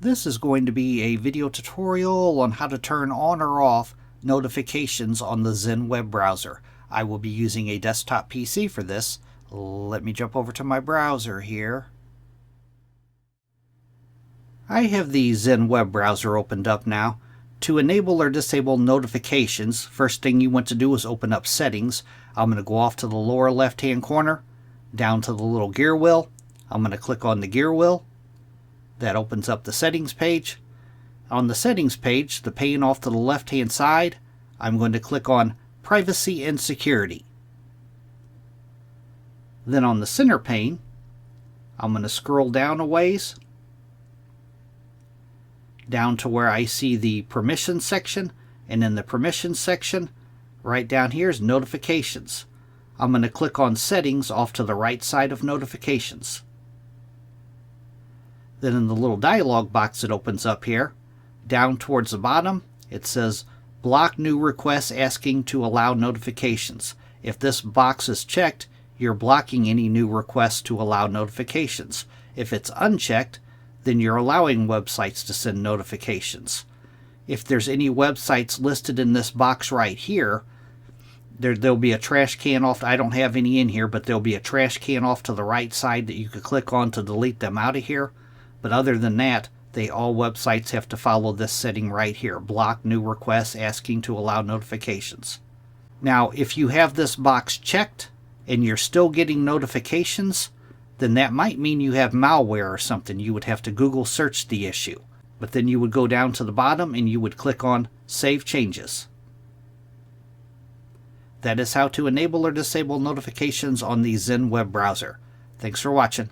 This is going to be a video tutorial on how to turn on or off notifications on the Zen web browser. I will be using a desktop PC for this. Let me jump over to my browser here. I have the Zen web browser opened up now. To enable or disable notifications, first thing you want to do is open up Settings. I'm going to go off to the lower left hand corner, down to the little gear wheel. I'm going to click on the gear wheel. That opens up the settings page. On the settings page, the pane off to the left hand side, I'm going to click on Privacy and Security. Then on the center pane, I'm going to scroll down a ways, down to where I see the permissions section, and in the permissions section, right down here is notifications. I'm going to click on Settings off to the right side of Notifications. Then in the little dialog box that opens up here, down towards the bottom, it says Block New Requests Asking to Allow Notifications. If this box is checked, you're blocking any new requests to allow notifications. If it's unchecked, then you're allowing websites to send notifications. If there's any websites listed in this box right here, there'll be a trash can off. I don't have any in here, but there'll be a trash can off to the right side that you could click on to delete them out of here. But other than that, all websites have to follow this setting right here. Block new requests asking to allow notifications. Now, if you have this box checked and you're still getting notifications, then that might mean you have malware or something. You would have to Google search the issue. But then you would go down to the bottom and you would click on Save Changes. That is how to enable or disable notifications on the Zen web browser. Thanks for watching.